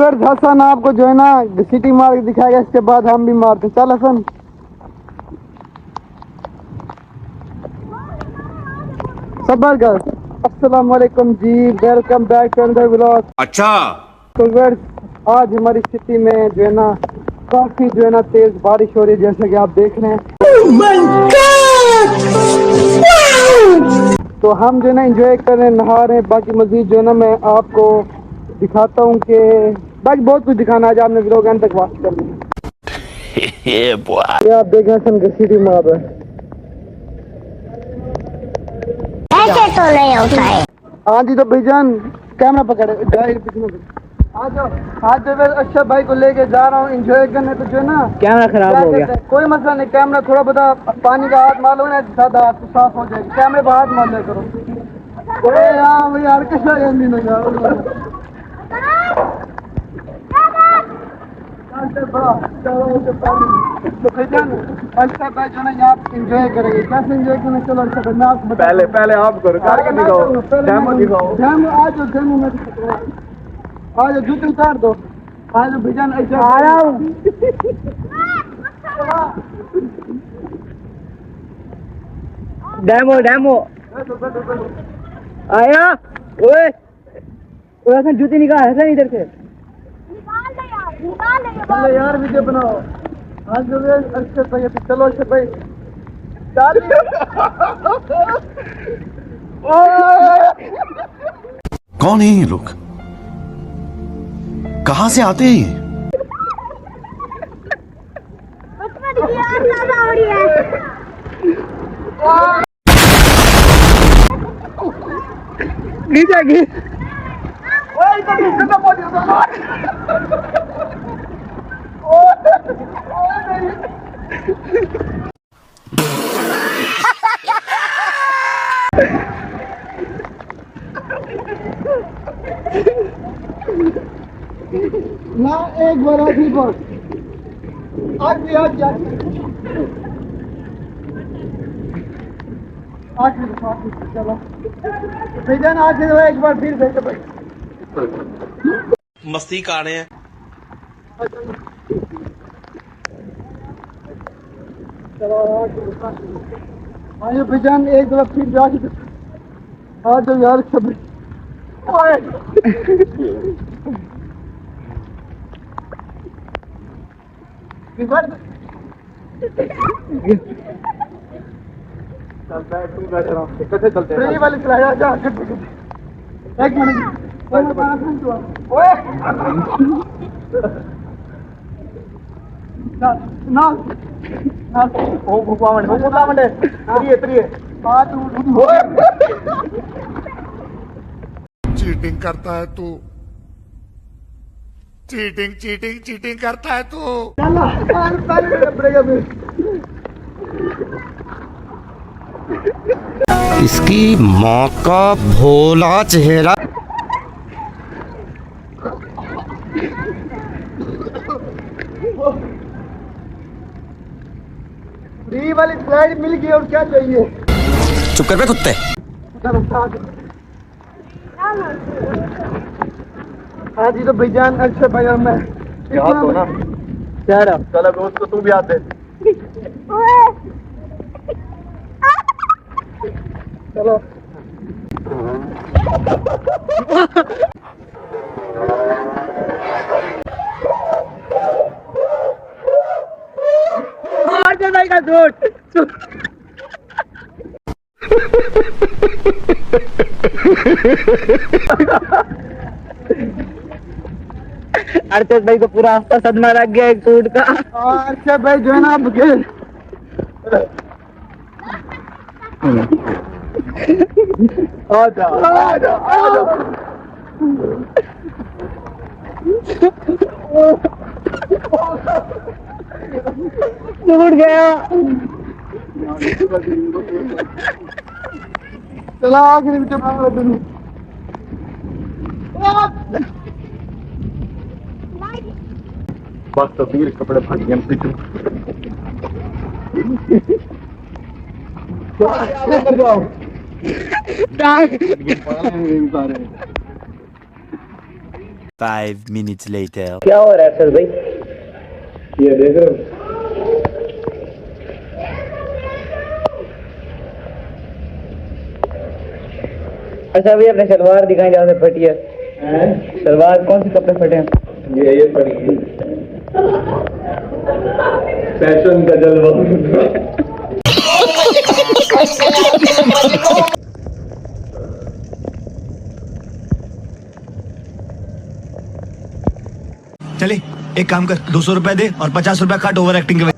Viewers Hasan आपको जो है ना सिटी मार के दिखाएगा, इसके बाद हम भी मारते। चल हसन। सबर कर। अस्सलाम वालेकुम जी, welcome back to another vlog. अच्छा तो व्यूअर्स आज हमारी सिटी में जो है ना काफी जो है ना तेज बारिश हो रही है, जैसे कि आप देख रहे हैं। तो हम जो है ना इंजॉय कर रहे हैं, नहा रहे हैं। बाकी मजीद जो है ना मैं आपको दिखाता हूँ कि बाकी बहुत कुछ दिखाना है। आज आपने व्लॉग एंड तक वॉच करना है। ये आप देख रहे हैं सिटी मार रहा है। ऐसे तो नहीं होता है। हाँ जी, तो भाईजान कैमरा पकड़े आ जाओ। आज जो मैं अच्छा भाई को लेके जा रहा हूँ इंजॉय करने। तो जो है ना कैमरा खराब हो गया। कोई मसला नहीं, कैमरा थोड़ा बता पानी का हाथ मार लो ना, ज्यादा हाथ तो साफ हो जाएगी। कैमरे पर हाथ मार लिया करो। अरे यार कैसा तो भाईजान अच्छा भाई जो है ना यहाँ इंजॉय करेंगे। कैसे इंजॉय करना, चलो अच्छा भाई मैं आपको पहले आप करो, करके दिखाओ, डेमो दिखाओ। डेमो आज डेमो में आज जूते उतार दो। आज भाईजान ऐसा आ रहा हूँ। डेमो आया। ओए ओए जूती निकाल है इधर से। चलो यार वीडियो बनाओ। आज जो है अच्छे भाई चलो अच्छे भाई कौन है ये लोग, कहां से आते हैं ये? नीचे गिर। ना एक बार आखिरी बार आखिरी चलो भाईजान आखिरी एक बार फिर भेजो भाई। मस्ती कर रहे हैं। चलो आइए भाईजान एक बार फिर जाके आ जाओ यार सब। कैसे चलते हैं? वाली चलाया जा। एक मिनट ना ओ भगवान प्रिय चीटिंग करता है तू, चीटिंग करता है तू। इसकी माँ का भोला चेहरा। फ्री वाली स्लाइड मिल गई और क्या चाहिए। चुप कर बे कुत्ते। हाँ जी, तो भाईजान अच्छा भाई और मैं याद हो ना। क्या रहा। चलो दोस्त को तू भी याद दे। चलो भाई का झूठ। अर्चद भाई को पूरा हफ्ता सदमा लग गया एक सूट का। अच्छा भाई जो है ना अब टूट गया। चला आखिरी वीडियो बना लो। बस तो वीर कपड़े फट गए पिटू। जाओ 5 minutes later. क्या हो रहा है अरशद भाई? ये देख रहे हो, अच्छा भैया अपने सलवार दिखाएं जहाँ से फटी है। सलवार कौन से कपड़े फटे हैं? ये पड़ी है फैशन का जलवा। चले एक काम कर, 200 रुपए दे और 50 रुपए काट ओवर एक्टिंग के।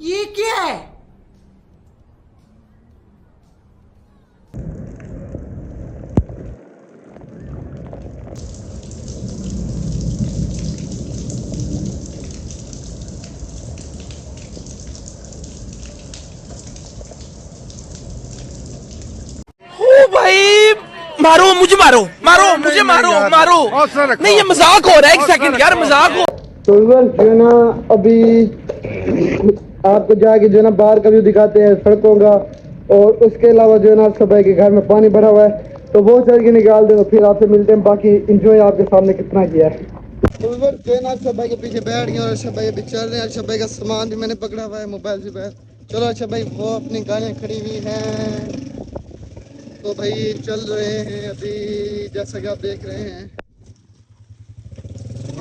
ये क्या है? भाई मारो मुझे, मारो मारो मुझे, मारो मारो। नहीं ये मजाक हो रहा है, एक सेकंड यार, मजाक हो। तो व्यूअर्स जो है ना, अभी आपको जाके जो है ना बाहर का व्यू दिखाते हैं सड़कों का, और उसके अलावा जो है ना सब के घर में पानी भरा हुआ है, तो वो चल के निकाल दे, तो फिर आपसे मिलते हैं। बाकी इंजॉय आपके सामने कितना किया है। तो व्यूअर्स जो है ना अर्शद भाई के पीछे बैठ गए और अर्शद भाई अभी चल रहे हैं। अर्शद भाई का सामान भी मैंने पकड़ा हुआ है मोबाइल से बैठ। चलो अर्शद भाई वो अपनी गाड़ियाँ खड़ी हुई हैं, तो भाई चल रहे हैं अभी, जैसा कि आप देख रहे हैं।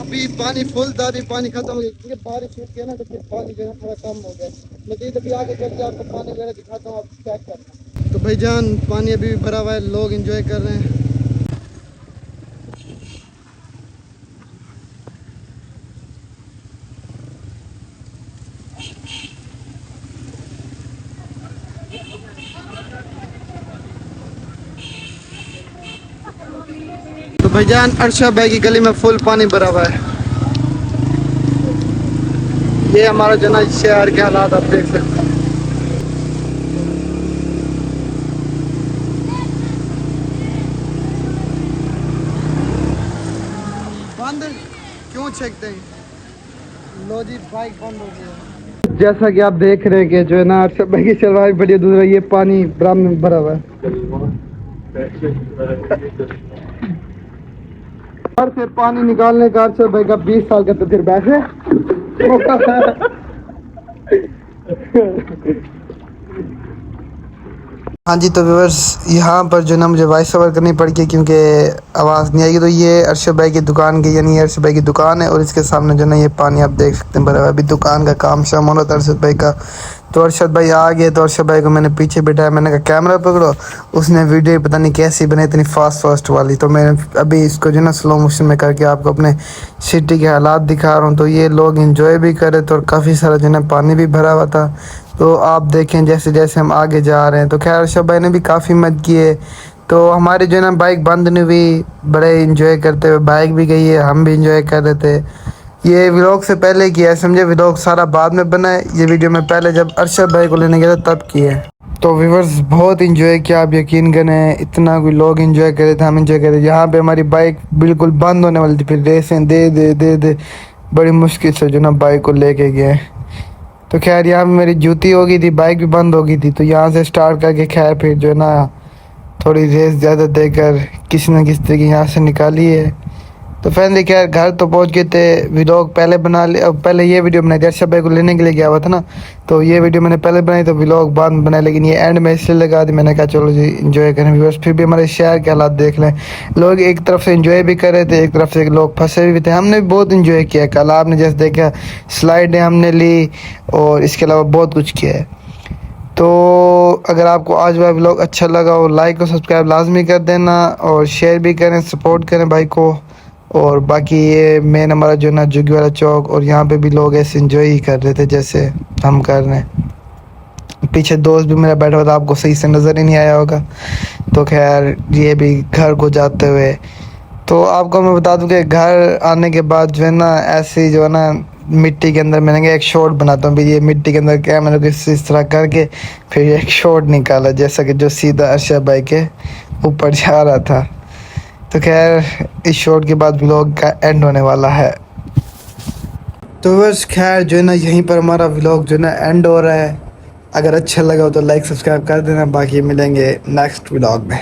अभी पानी फुल था, अभी पानी खत्म हो गया क्योंकि बारिश रुक गया ना, तो फिर पानी जो है थोड़ा कम हो गया। मजीद अभी आगे चल के आपको पानी वगैरह दिखाता हूँ, आप चेक करना। तो भाईजान पानी अभी भी भरा हुआ है, लोग एंजॉय कर रहे हैं। तो भाईजान अर्शद भाई की गली में फुल पानी भरा हुआ है। ये हमारा जना शहर के हालात आप देख सकते हैं। बंद क्यों छेकते हैं? लो जी बाइक बंद हो गई। जैसा कि आप देख रहे हैं कि जो है ना अर्शद भाई की चलवाई बड़ी दूर है, ये पानी ड्रम में भरा हुआ है। घर से पानी निकालने का अर्शद भाई का 20 साल का तो फिर बैठे। हाँ जी, तो व्यूअर्स यहाँ पर जो ना मुझे वॉइस ओवर करनी पड़ गई क्योंकि आवाज़ नहीं आएगी। तो ये अर्शद भाई की दुकान की, यानी अर्शद भाई की दुकान है, और इसके सामने जो ना ये पानी आप देख सकते हैं भरा हुआ है। अभी दुकान का काम शाम हो रहा था अर्शद भाई का, तो अर्शद भाई आ गए। तो अर्शद भाई को मैंने पीछे बिठाया, मैंने कहा कैमरा पकड़ो। उसने वीडियो पता नहीं कैसी बनाई, इतनी फास्ट वाली। तो मैं अभी इसको जो ना स्लो मोशन में करके आपको अपने सिटी के हालात दिखा रहा हूँ। तो ये लोग इंजॉय भी कर रहे थे और काफ़ी सारा जो ना पानी भी भरा हुआ था। तो आप देखें जैसे जैसे हम आगे जा रहे हैं, तो खैर अर्शद भाई ने भी काफ़ी मदद की है। तो हमारी जो है ना बाइक बंद नहीं हुई, बड़े इंजॉय करते हुए बाइक भी गई है, हम भी इंजॉय कर रहे थे। ये व्लॉग से पहले किया है, समझे, व्लॉग सारा बाद में बना है। ये वीडियो मैं पहले जब अर्शद भाई को लेने गया था तब किया है। तो व्यूअर्स बहुत इंजॉय किया, आप यकीन करें, इतना कोई लोग इंजॉय कर रहे थे, हम इंजॉय कर रहे थे। यहाँ पे हमारी बाइक बिल्कुल बंद होने वाली थी, फिर रेसें दे बड़ी मुश्किल से जो ना बाइक को लेके गए। तो खैर यहाँ पे मेरी जूती हो गई थी, बाइक भी बंद हो गई थी, तो यहाँ से स्टार्ट करके खैर फिर जो है ना थोड़ी रेस ज़्यादा देकर किसी न किसी तरीके यहाँ से निकाली है। तो फैमिली खैर घर तो पहुँच गए थे। व्लॉग पहले बना लिया, पहले ये वीडियो बनाई थी, अर्शद भाई को लेने के लिए गया हुआ था ना, तो ये वीडियो मैंने पहले बनाई, तो व्लॉग बाद में बनाया, लेकिन ये एंड में इसलिए लगा दी। मैंने कहा चलो जी इंजॉय करें व्यूअर्स, फिर भी हमारे शहर के हालात देख लें। लोग एक तरफ से इंजॉय भी कर रहे थे, एक तरफ से लोग फंसे भी थे। हमने भी बहुत इंजॉय किया। कल आपने जैसे देखा स्लाइडें हमने ली और इसके अलावा बहुत कुछ किया है। तो अगर आपको आज वाला व्लॉग अच्छा लगा हो, लाइक और सब्सक्राइब लाजमी कर देना और शेयर भी करें, सपोर्ट करें भाई को। और बाकी ये मेन हमारा जो ना जुगी वाला चौक, और यहाँ पे भी लोग ऐसे इंजॉय ही कर रहे थे जैसे हम कर रहे हैं। पीछे दोस्त भी मेरा बैठा हुआ था, आपको सही से नज़र ही नहीं आया होगा। तो खैर ये भी घर को जाते हुए, तो आपको मैं बता दूं कि घर आने के बाद जो है ना ऐसे जो है ना मिट्टी के अंदर, मैंने कहा एक शॉट बनाता हूँ भी, ये मिट्टी के अंदर क्या, मैंने इस तरह करके फिर एक शॉट निकाला जैसा कि जो सीधा अर्शद भाई के ऊपर जा रहा था। तो खैर इस शॉट के बाद व्लॉग का एंड होने वाला है। तो बस खैर जो है ना यहीं पर हमारा व्लॉग जो है ना एंड हो रहा है। अगर अच्छा लगा हो तो लाइक सब्सक्राइब कर देना। बाकी मिलेंगे नेक्स्ट व्लॉग में।